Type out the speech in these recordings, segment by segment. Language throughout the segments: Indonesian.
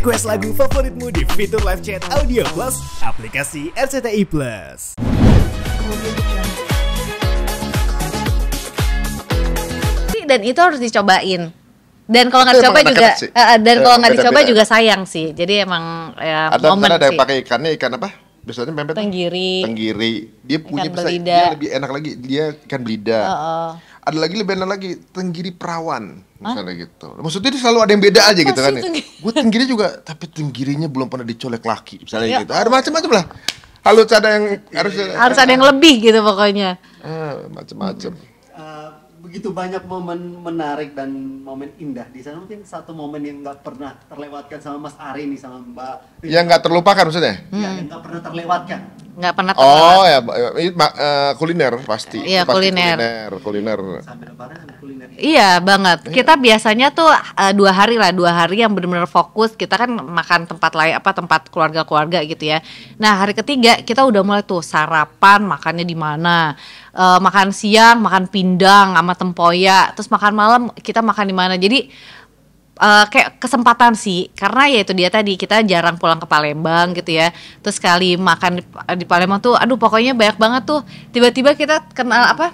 Request lagu favoritmu di fitur live chat Audio Plus aplikasi RCTI Plus. Dan itu harus dicobain. Dan kalau nggak dicoba juga, kalau nggak dicoba juga sayang sih. Jadi emang ya momen sih. Ada yang pakai ikannya ikan apa? Biasanya pempek tenggiri. Dia punya dia lebih enak lagi. Dia ikan belida. Ada lagi lebih enak lagi tenggiri perawan misalnya gitu. Maksudnya dia selalu ada yang beda aja gitu kan. Gue tenggiri juga, tapi tenggirinya belum pernah dicolek laki misalnya gitu. Ada macam-macam lah. Harus ada yang harus ada yang lebih gitu pokoknya. Macam-macam. Begitu banyak momen menarik dan momen indah di sana, mungkin satu momen yang nggak pernah terlewatkan sama Mas Ari nih, sama Mbak. Yang nggak terlupakan maksudnya? Iya, yang nggak pernah terlewatkan. Nggak pernah terlewatkan. Oh ya, kuliner pasti. Iya, kuliner. Sambil lebaran sambil kuliner. Iya banget. Kita biasanya tuh 2 hari yang benar-benar fokus. Kita kan makan tempat lain, tempat keluarga-keluarga gitu ya. Nah hari ketiga kita udah mulai tuh sarapan, makannya di mana. Makan siang, makan pindang sama tempoyak, terus makan malam kita makan di mana. Jadi kayak kesempatan sih, karena ya itu dia tadi, kita jarang pulang ke Palembang gitu ya. Terus sekali makan di Palembang tuh, aduh pokoknya banyak banget tuh. Tiba-tiba kita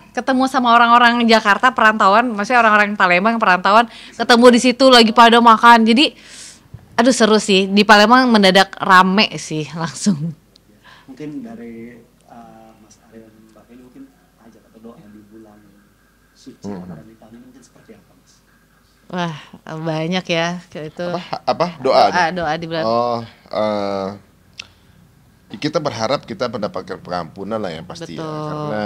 ketemu sama orang-orang Jakarta perantauan, maksudnya orang-orang Palembang perantauan, ketemu di situ lagi pada makan. Jadi aduh seru sih, di Palembang mendadak rame sih langsung. Mungkin dari Mas Ari dan Mbak Feli mungkin ajak atau doa di bulan suci Ramadan di tahun ini mungkin seperti apa, Mas? Wah banyak ya itu. Doa di bulan. Kita berharap kita mendapatkan pengampunan lah yang pasti. Betul. Ya. Karena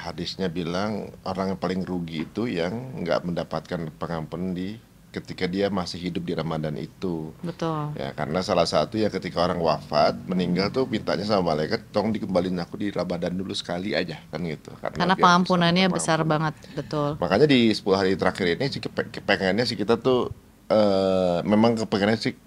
hadisnya bilang orang yang paling rugi itu yang nggak mendapatkan pengampunan ketika dia masih hidup di Ramadan itu. Betul. Ya, karena salah satu ya ketika orang wafat, meninggal tuh mintanya sama malaikat, tolong dikembalin aku di Ramadan dulu sekali aja, kan gitu. Karena pengampunannya besar banget, betul. Makanya di 10 hari terakhir ini sih kepengennya sih kita tuh memang kepengennya sih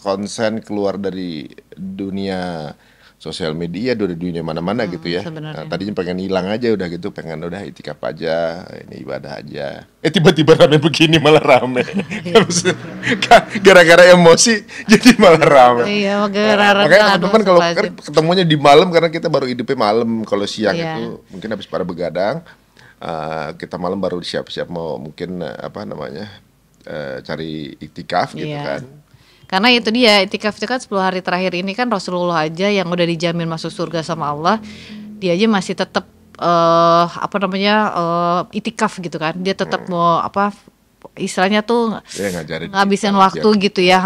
konsen keluar dari dunia sosial media, dari dunia mana-mana gitu ya. Nah, tadinya pengen hilang aja udah gitu, pengen udah itikaf aja, ini ibadah aja. Tiba-tiba rame begini malah rame. Gara-gara emosi jadi malah rame. Iya, makanya teman-teman kalau ketemunya di malam, karena kita baru hidupnya malam. Kalau siang itu mungkin habis pada begadang, kita malam baru siap-siap mau mungkin cari itikaf gitu kan. Karena itu dia, itikaf itu kan 10 hari terakhir ini kan Rasulullah aja yang udah dijamin masuk surga sama Allah, dia aja masih tetap itikaf gitu kan. Dia tetap mau istilahnya tuh ngabisin waktu gitu ya.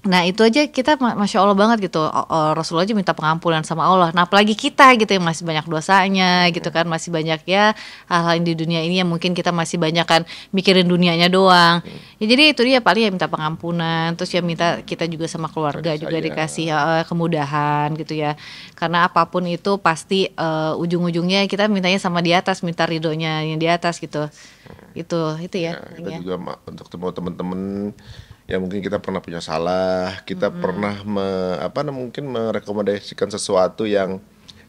Nah itu aja kita Masya Allah banget gitu. Rasulullah aja minta pengampunan sama Allah. Nah apalagi kita gitu yang masih banyak dosanya gitu kan. Masih banyak ya hal-hal di dunia ini yang mungkin kita masih banyak kan mikirin dunianya doang. Ya jadi itu dia paling ya minta pengampunan. Terus ya minta kita juga sama keluarga juga dikasih kemudahan gitu ya. Karena apapun itu pasti ujung-ujungnya kita mintanya sama di atas. Minta ridhonya yang di atas gitu. Itu ya. Kita juga untuk teman-teman ya mungkin kita pernah punya salah, kita pernah mungkin merekomendasikan sesuatu yang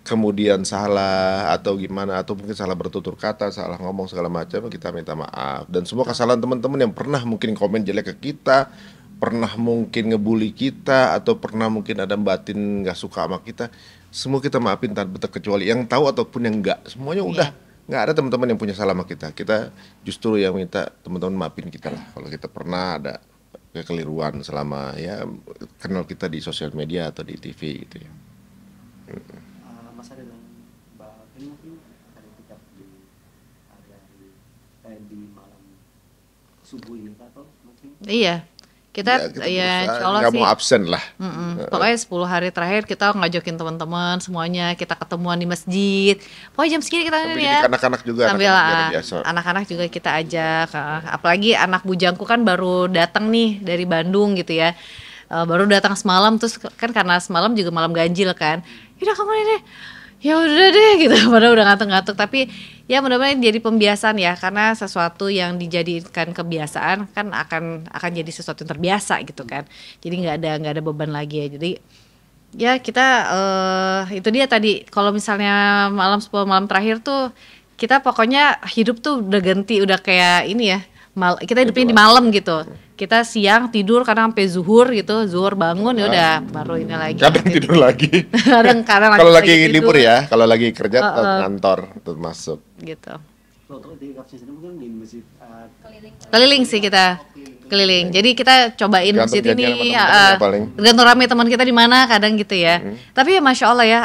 kemudian salah atau gimana, atau mungkin salah bertutur kata, salah ngomong segala macam, kita minta maaf. Dan semua kesalahan teman-teman yang pernah mungkin komen jelek ke kita, pernah mungkin ngebully kita, atau pernah mungkin ada batin nggak suka sama kita, semua kita maafin tanpa terkecuali, yang tahu ataupun yang enggak, semuanya udah. Nggak ada teman-teman yang punya salah sama kita. Kita justru yang minta teman-teman maafin kita lah kalau kita pernah ada kekeliruan selama ya kenal kita di sosial media atau di TV gitu ya. Mas Ari dan Mbak Feli mungkin akan itikaf di hari di malam subuh ini atau mungkin? Iya. Kita insya Allah nggak mau absen lah. Pokoknya 10 hari terakhir kita ngajakin teman-teman semuanya, kita ketemuan di masjid. Pokoknya jam segini kita ini ya. Anak-anak juga. Sambil anak-anak juga kita ajak. Apalagi anak bujangku kan baru datang nih dari Bandung gitu ya. Baru datang semalam, terus kan karena semalam juga malam ganjil kan. Yaudah kamu ini. Ya udah deh gitu, padahal udah ngantuk-ngantuk, tapi ya mudah-mudahan jadi pembiasaan ya, karena sesuatu yang dijadikan kebiasaan kan akan jadi sesuatu yang terbiasa gitu kan, jadi nggak ada beban lagi ya. Jadi ya kita itu dia tadi, kalau misalnya malam 10 malam terakhir tuh kita pokoknya hidup tuh udah ganti, udah kayak ini ya, kita hidupnya di malam gitu. Kita siang tidur kadang sampai zuhur gitu, zuhur bangun ya udah baru ini lagi. Kadang tidur lagi. kadang Kalau lagi tidur, libur ya, kalau lagi kerja kantor tuh masuk. gitu. Kalau untuk itikaf sendiri mungkin di masjid Keliling sih kita. Keliling. Jadi kita cobain Tergantung masjid janjian ini sama teman-teman ya paling. tergantung rame teman kita di mana kadang gitu ya. Tapi ya Masya Allah ya,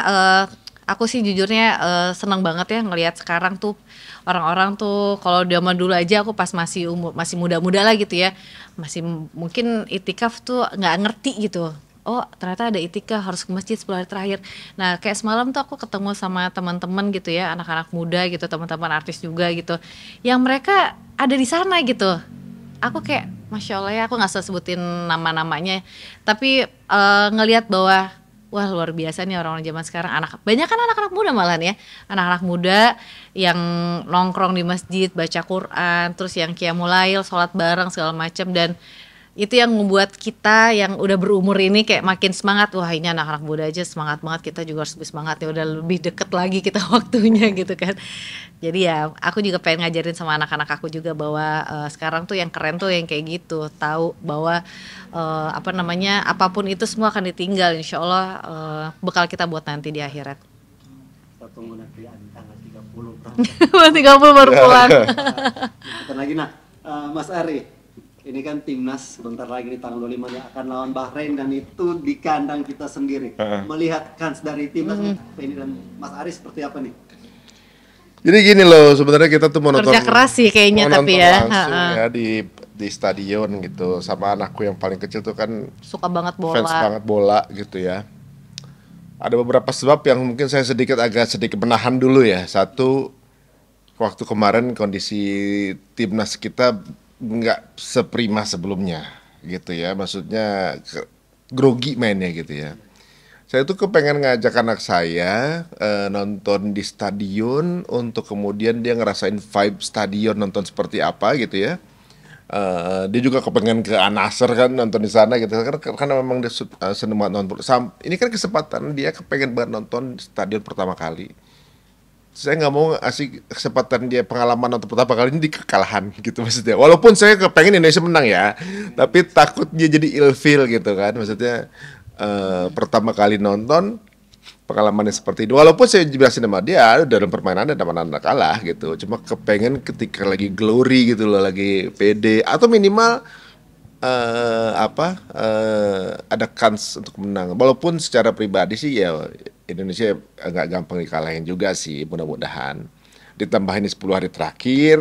aku sih jujurnya senang banget ya ngelihat sekarang tuh orang-orang tuh kalau zaman dulu aja aku pas masih muda-muda lah gitu ya. Masih mungkin itikaf tuh nggak ngerti gitu. Oh ternyata ada itikaf harus ke masjid 10 hari terakhir. Nah kayak semalam tuh aku ketemu sama teman-teman gitu ya, anak-anak muda gitu, teman-teman artis juga gitu, yang mereka ada di sana gitu. Aku kayak Masya Allah ya, aku nggak usah sebutin nama-namanya, tapi ngelihat bahwa wah luar biasa nih orang-orang zaman sekarang, banyak kan anak-anak muda malahan ya, anak-anak muda yang nongkrong di masjid, baca Quran, terus yang qiyamul lail, sholat bareng segala macam, dan itu yang membuat kita yang udah berumur ini kayak makin semangat. Wah ini anak-anak muda aja semangat banget, kita juga harus lebih semangat ya, udah lebih deket lagi kita waktunya gitu kan. Jadi ya aku juga pengen ngajarin sama anak-anak aku juga bahwa sekarang tuh yang keren tuh yang kayak gitu, tahu bahwa apapun itu semua akan ditinggal, insya Allah bekal kita buat nanti di akhirat. kita tunggu nanti tanggal 30 30 baru pulang. Bentar lagi Mas Ari, ini kan timnas sebentar lagi di tanggal 25 yang akan lawan Bahrain dan itu di kandang kita sendiri. Melihat kans dari timnas ini dan Mas Ari seperti apa nih? Jadi gini loh, sebenarnya kita tuh mau nonton Kerja keras sih kayaknya mau tapi nonton ya. langsung ya di stadion gitu, sama anakku yang paling kecil tuh kan Suka banget fans bola. banget bola gitu ya. Ada beberapa sebab yang mungkin saya agak sedikit menahan dulu ya. Satu, waktu kemarin kondisi timnas kita nggak seprima sebelumnya gitu ya, maksudnya grogi mainnya gitu ya. Saya tuh kepengen ngajak anak saya nonton di stadion untuk kemudian dia ngerasain vibe stadion, nonton seperti apa gitu ya. Dia juga kepengen ke Al-Nassr kan, nonton di sana gitu karena memang dia seneng banget nonton. Ini kan kesempatan dia kepengen banget nonton stadion pertama kali. Saya nggak mau ngasih kesempatan dia pengalaman nonton pertama kali ini di kekalahan gitu maksudnya. Walaupun saya kepengen Indonesia menang ya, tapi takut dia jadi ilfeel gitu kan, maksudnya pertama kali nonton pengalamannya seperti itu. Walaupun saya jelasin sama dia dalam permainan ada mana kalah gitu, cuma kepengen ketika lagi glory gitu loh, lagi pede atau minimal ada kans untuk menang. Walaupun secara pribadi sih ya Indonesia agak gampang dikalahin juga sih, mudah-mudahan. Ditambah ini 10 hari terakhir,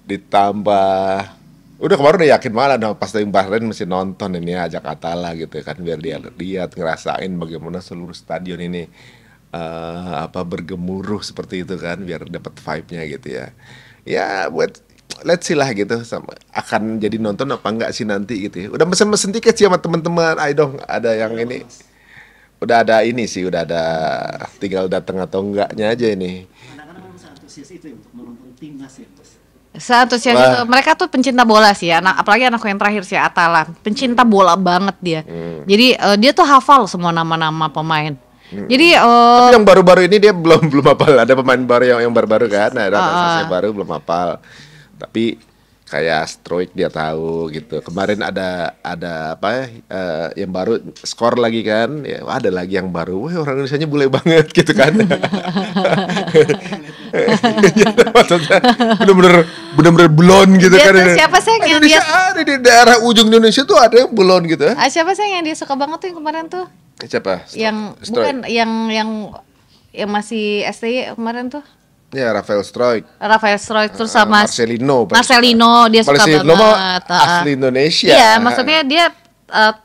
ditambah udah kemarin udah yakin malah pas dari Bahrain mesti nonton ini, ajak Atala gitu kan, biar dia lihat ngerasain bagaimana seluruh stadion ini bergemuruh seperti itu kan, biar dapat vibe-nya gitu ya. Ya buat let's see lah gitu, sama akan jadi nonton apa enggak sih nanti gitu ya. Udah mesen tiket sih sama teman-teman, ayo dong ada yang ini. Udah ada ini sih, udah ada, tinggal datang atau enggaknya aja ini. Anak-anak memang sangat antusias itu ya untuk menonton timnas ya Mas. Seantusias itu, mereka tuh pencinta bola sih, apalagi anakku yang terakhir sih Atala, pencinta bola banget dia. Jadi dia tuh hafal semua nama-nama pemain. Jadi tapi yang baru-baru ini dia belum hafal, ada pemain baru yang baru-baru kan, ada baru belum hafal. Tapi kayak Stroik dia tahu gitu. Kemarin ada yang baru skor lagi kan, ya ada lagi yang baru. Wah orang Indonesianya bule banget gitu kan. Maksudnya bener-bener blon gitu kan. Siapa sih yang Indonesia dia ada di daerah ujung Indonesia tuh ada yang blon gitu. siapa sih yang dia suka banget tuh yang kemarin tuh? Siapa? Yang Stroik. bukan yang masih STY kemarin tuh. Ya Rafael Stroik. Rafael Stroik terus sama Marcelino dia suka Marcelino banget. asli Indonesia. Iya, maksudnya dia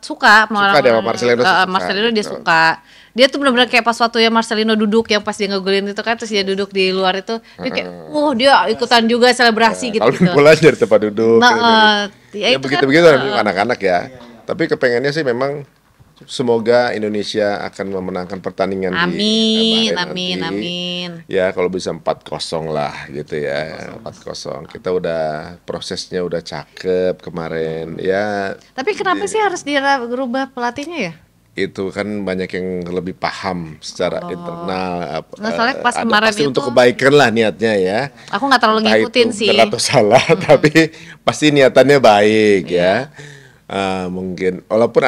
suka sama Suka dia sama Marcelino, suka, Marcelino dia gitu. suka. Dia tuh benar-benar kayak pas waktu ya Marcelino duduk yang pas dia ngegolin itu kan, terus dia duduk di luar itu, dia kayak dia ikutan juga selebrasi gitu. Kalau bola dari tempat duduk. Ya Ya itu begitu-begitu kan, anak-anak ya. Tapi kepengennya sih memang semoga Indonesia akan memenangkan pertandingan Amin, di Bahrain amin, nanti. amin. Ya kalau bisa 4-0 lah gitu ya. 4-0. Kita udah prosesnya udah cakep kemarin. Ya Tapi kenapa sih harus dirubah pelatihnya ya? itu kan banyak yang lebih paham secara internal Nggak, soalnya pas ada kemarin pasti itu untuk kebaikan lah niatnya ya. aku nggak terlalu Entah ngikutin itu sih. benar atau salah, tapi pasti niatannya baik ya. Mungkin walaupun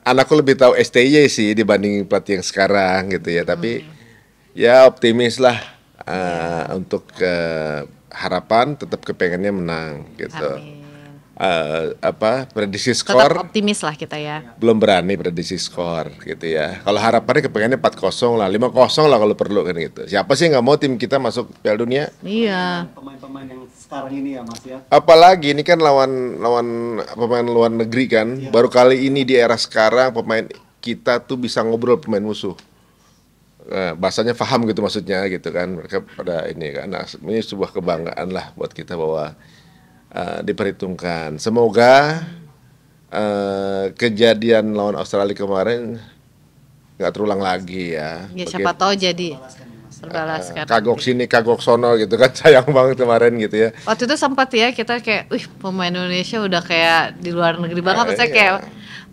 anakku lebih tahu STY sih dibanding pelatih yang sekarang gitu ya, tapi ya optimis lah untuk harapan tetap kepengennya menang gitu. Amin. Prediksi Tetap skor optimis lah kita ya. belum berani prediksi skor gitu ya. Kalau harapannya kepengennya 4-0 lah, 5-0 lah kalau perlu kan gitu. Siapa sih nggak mau tim kita masuk Piala Dunia? Iya. Pemain-pemain yang sekarang ini ya Mas ya. Apalagi ini kan lawan pemain luar negeri kan. Baru kali ini di era sekarang pemain kita tuh bisa ngobrol pemain musuh. Bahasanya paham gitu maksudnya gitu kan. Mereka pada ini kan. Nah, ini sebuah kebanggaan lah buat kita bahwa diperhitungkan. Semoga kejadian lawan Australia kemarin nggak terulang lagi ya. Ya siapa tahu jadi terbalaskan. Kagok sini, kagok sono gitu kan, sayang banget kemarin gitu ya. Waktu itu sempat ya kita kayak, wih pemain Indonesia udah kayak di luar negeri banget. Saya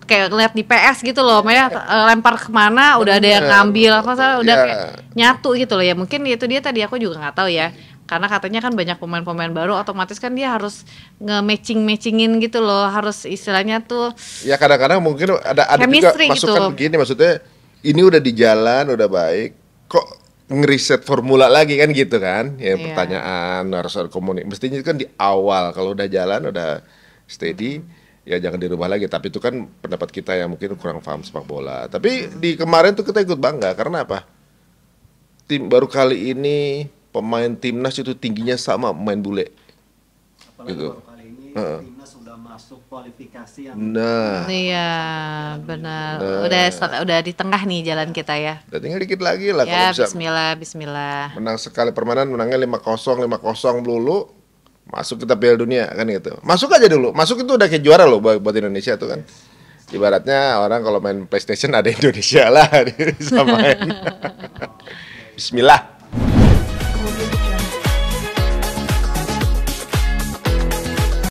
kayak ngeliat di PS gitu loh, makanya lempar kemana udah ada yang ngambil apa udah kayak nyatu gitu loh ya. Mungkin itu dia tadi aku juga nggak tahu ya. Karena katanya kan banyak pemain-pemain baru, otomatis kan dia harus nge-matchingin gitu loh, harus istilahnya tuh. Ya kadang-kadang mungkin ada juga masukan begini, maksudnya ini udah di jalan, udah baik, kok ngeriset formula lagi kan gitu kan? Ya pertanyaan harus ada komunikasi. Mestinya kan di awal kalau udah jalan, udah steady, ya jangan dirubah lagi. Tapi itu kan pendapat kita yang mungkin kurang paham sepak bola. Tapi di kemarin tuh kita ikut bangga karena apa? Tim baru kali ini pemain timnas itu tingginya sama pemain bule. Apalagi Gitu. baru kali ini timnas sudah masuk kualifikasi yang Iya benar. Udah di tengah nih jalan kita ya. Udah tinggal dikit lagi lah Ya kalau bisa Bismillah. menang sekali permainan, menangnya 5-0 dulu, masuk kita Piala Dunia kan gitu. Masuk aja dulu. Masuk itu udah kayak juara loh buat Indonesia tuh kan. Ibaratnya orang kalau main PlayStation ada Indonesia lah bisa main. Bismillah.